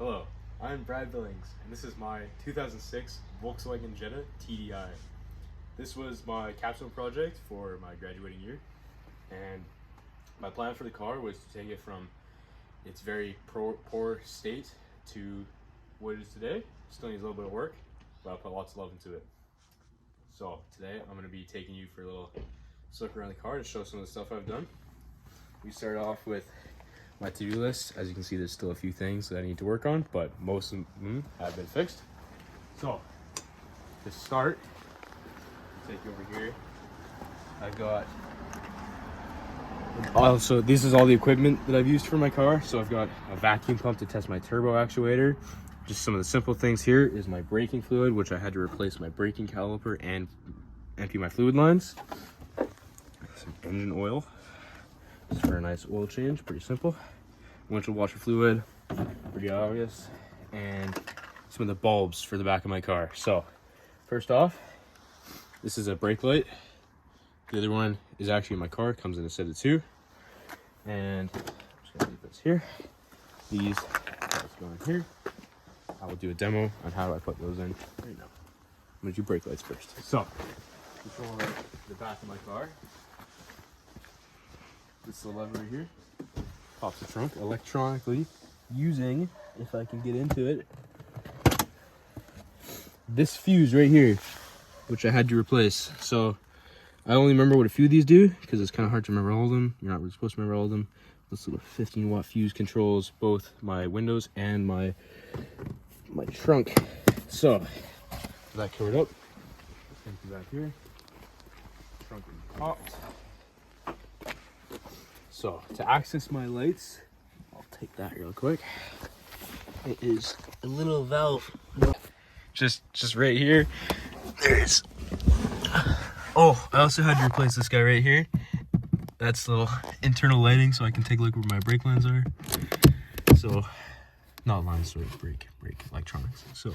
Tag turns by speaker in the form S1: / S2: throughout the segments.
S1: Hello, I'm Brad Billings, and this is my 2006 Volkswagen Jetta TDI. This was my capstone project for my graduating year, and my plan for the car was to take it from its very poor state to what it is today. Still needs a little bit of work, but I'll put lots of love into it. So today I'm going to be taking you for a little look around the car to show some of the stuff I've done. We start off with my to-do list. As you can see, there's still a few things that I need to work on, but most of them have been fixed. So to start, take you over here. I've got also, this is all the equipment that I've used for my car. So I've got a vacuum pump to test my turbo actuator. Just some of the simple things here is my braking fluid, which I had to replace my braking caliper and empty my fluid lines. Some engine oil, just for a nice oil change, pretty simple. Windshield washer fluid, pretty obvious. And some of the bulbs for the back of my car. So first off, this is a brake light. The other one is actually in my car, comes in a set of two. And I'm just gonna leave this here. These go in here. I will do a demo on how I put those in right now. I'm gonna do brake lights first. So, control the back of my car. This is the lever right here. Pops the trunk electronically using, if I can get into it, this fuse right here, which I had to replace. So I only remember what a few of these do because it's kind of hard to remember all of them. You're not really supposed to remember all of them. This little 15-watt fuse controls both my windows and my trunk. So that covered up. Empty back here. Trunk is popped. So to access my lights, I'll take that real quick. It is a little valve, just right here. There it is. Oh, I also had to replace this guy right here. That's little internal lighting, so I can take a look where my brake lines are. So, not lines, sorry, brake electronics. So,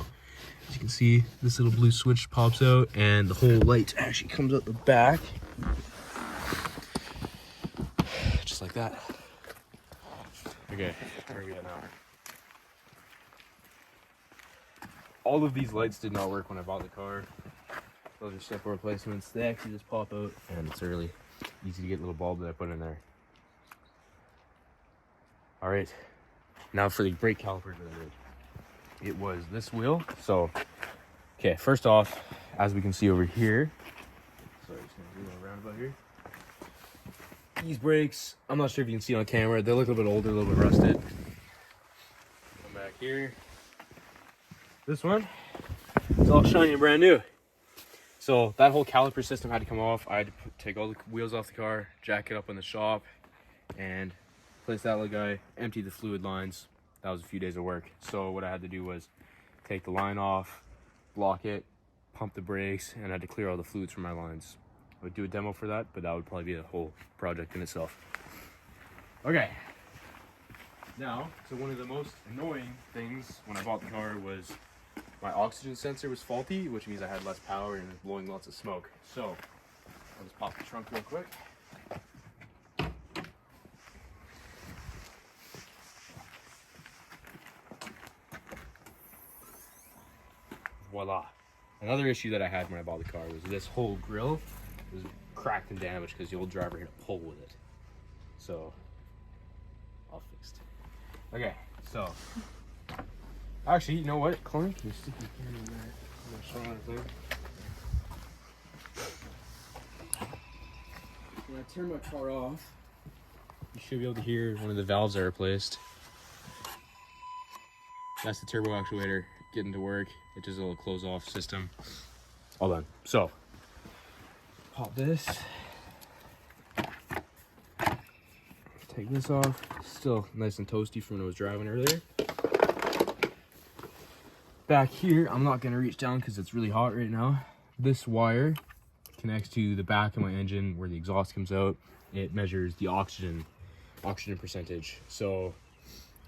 S1: as you can see, this little blue switch pops out, and the whole light actually comes out the back. Just like that. Okay, where are we at now? All of these lights did not work when I bought the car. Those are simple replacements. They actually just pop out, and it's a really easy to get little bulb that I put in there. All right, now for the brake calipers that I did. It was this wheel. So, okay, first off, as we can see over here, sorry, just gonna do a roundabout here. These brakes, I'm not sure if you can see on camera, they look a little bit older, a little bit rusted. Come back here. This one, it's all shiny and brand new. So that whole caliper system had to come off. I had to take all the wheels off the car, jack it up in the shop, and place that little guy, empty the fluid lines. That was a few days of work. So what I had to do was take the line off, block it, pump the brakes, and I had to clear all the fluids from my lines. I would do a demo for that, but that would probably be a whole project in itself. Okay. Now, so one of the most annoying things when I bought the car was my oxygen sensor was faulty, which means I had less power and it was blowing lots of smoke. So I'll just pop the trunk real quick. Voila. Another issue that I had when I bought the car was this whole grille was cracked and damaged because the old driver hit a pole with it. So all fixed. Okay, so actually, you know what, Chloe? Can you stick your camera in there? I'm gonna show thing. When I turn my car off, you should be able to hear one of the valves I replaced. That's the turbo actuator getting to work. It does a little close-off system. All done. So, pop this. Take this off. Still nice and toasty from when I was driving earlier. Back here, I'm not gonna reach down because it's really hot right now. This wire connects to the back of my engine where the exhaust comes out. It measures the oxygen percentage. So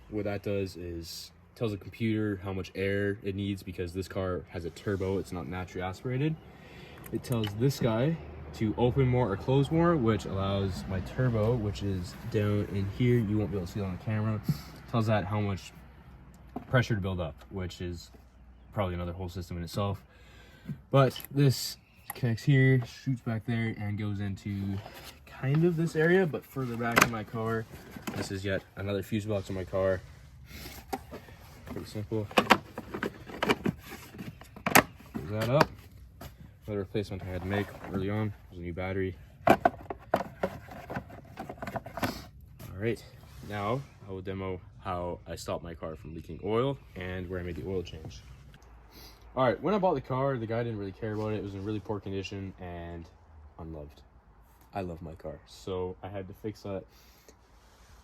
S1: what that does is tells the computer how much air it needs because this car has a turbo, it's not naturally aspirated. It tells this guy to open more or close more, which allows my turbo, which is down in here, you won't be able to see it on the camera, tells that how much pressure to build up, which is probably another whole system in itself. But this connects here, shoots back there, and goes into kind of this area, but further back in my car. This is yet another fuse box in my car. Pretty simple. Close that up. Another replacement I had to make early on was a new battery. Alright, now I will demo how I stopped my car from leaking oil and where I made the oil change. Alright, when I bought the car, the guy didn't really care about it. It was in really poor condition and unloved. I love my car, so I had to fix that.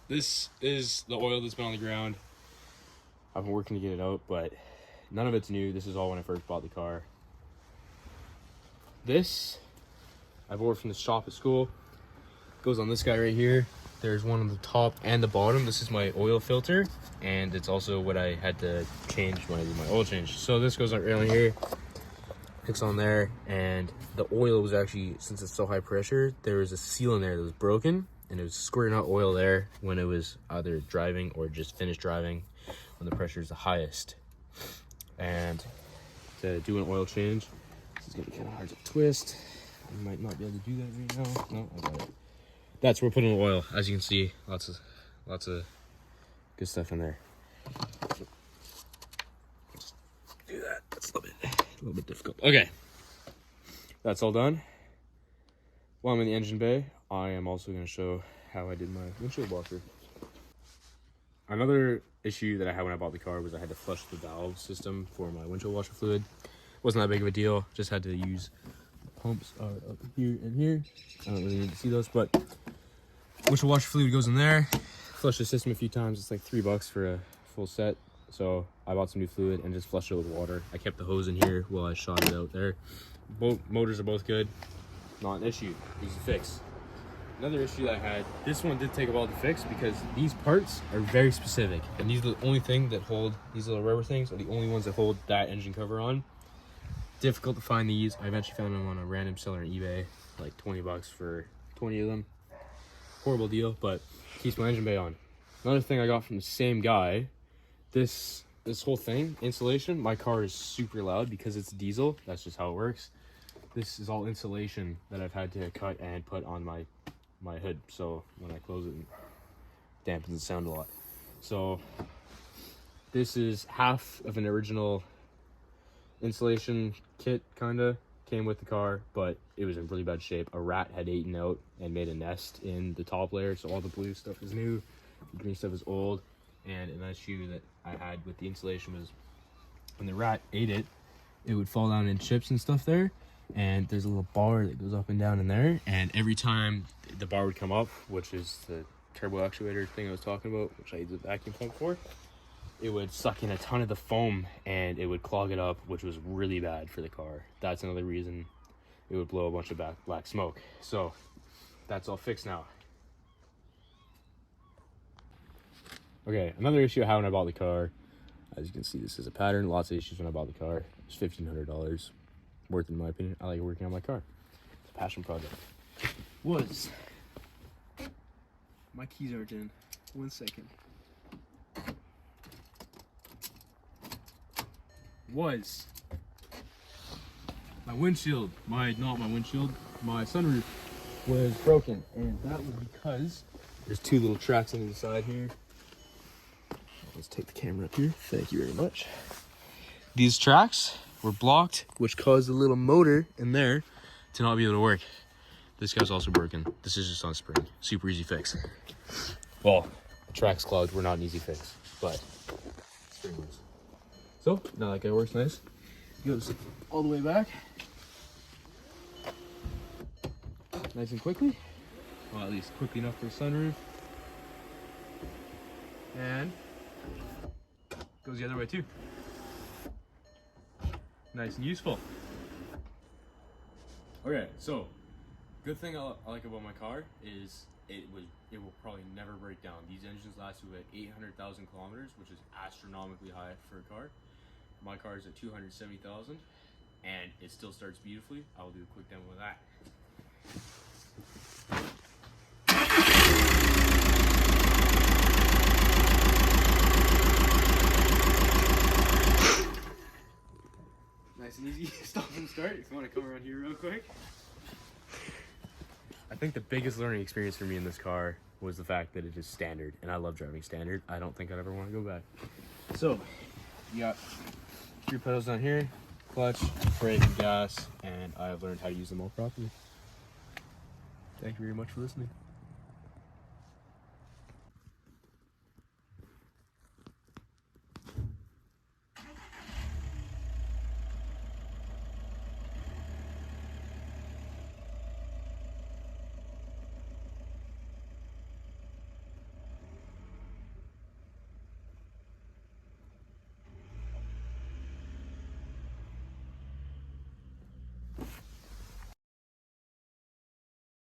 S1: This is the oil that's been on the ground. I've been working to get it out, but none of it's new. This is all when I first bought the car. This I bought from the shop at school. Goes on this guy right here. There's one on the top and the bottom. This is my oil filter, and it's also what I had to change when I did my oil change. So this goes right on here, hooks on there, and the oil was actually, since it's so high pressure, there was a seal in there that was broken, and it was squirting out oil there when it was either driving or just finished driving when the pressure is the highest. And to do an oil change, this is gonna be kind of hard to twist. I might not be able to do that right now. No, I got it. That's where we're putting the oil. As you can see, lots of good stuff in there. Just do that. That's a little bit difficult. Okay, that's all done. While I'm in the engine bay, I am also going to show how I did my windshield washer. Another issue that I had when I bought the car was I had to flush the valve system for my windshield washer fluid. Wasn't that big of a deal. Just had to use pumps are up here and here. I don't really need to see those, but windshield washer fluid goes in there. Flush the system a few times. It's like $3 for a full set. So I bought some new fluid and just flushed it with water. I kept the hose in here while I shot it out there. Both motors are both good. Not an issue. Easy to fix. Another issue that I had, this one did take a while to fix because these parts are very specific, and these are the only thing that hold, these little rubber things are the only ones that hold that engine cover on. Difficult to find these. I eventually found them on a random seller on eBay, like $20 for 20 of them. Horrible deal, but keeps my engine bay on. Another thing I got from the same guy, this whole thing, insulation, my car is super loud because it's diesel. That's just how it works. This is all insulation that I've had to cut and put on my hood, so when I close it, it dampens the sound a lot. So this is half of an original insulation kit, kinda came with the car, but it was in really bad shape. A rat had eaten out and made a nest in the top layer, so all the blue stuff is new, the green stuff is old. And an issue that I had with the insulation was when the rat ate it, it would fall down in chips and stuff there, and there's a little bar that goes up and down in there, and every time the bar would come up, which is the turbo actuator thing I was talking about, which I use the vacuum pump for, it would suck in a ton of the foam and it would clog it up, which was really bad for the car. That's another reason it would blow a bunch of black smoke. So that's all fixed now. Okay, another issue I had when I bought the car, as you can see, this is a pattern. Lots of issues when I bought the car. It's $1,500, worth it in my opinion. I like working on my car. It's a passion project. My keys aren't in. 1 second. My windshield, my sunroof was broken, and that was because there's two little tracks on the side here. Let's take the camera up here. Thank you very much. These tracks were blocked, which caused the little motor in there to not be able to work. This guy's also broken. This is just on spring. Super easy fix. Well, the tracks clogged were not an easy fix, but spring was. So now that guy works nice. Goes all the way back, nice and quickly. Well, at least quickly enough for the sunroof. And goes the other way too. Nice and useful. Okay, so good thing I like about my car is it will probably never break down. These engines last you at 800,000 kilometers, which is astronomically high for a car. My car is at 270,000, and it still starts beautifully. I'll do a quick demo of that.
S2: an easy stop and start. If you want to come around here real quick.
S1: I think the biggest learning experience for me in this car was the fact that it is standard, and I love driving standard. I don't think I'd ever want to go back. So, you got 3 pedals down here, clutch, brake, gas, and I have learned how to use them all properly. Thank you very much for listening.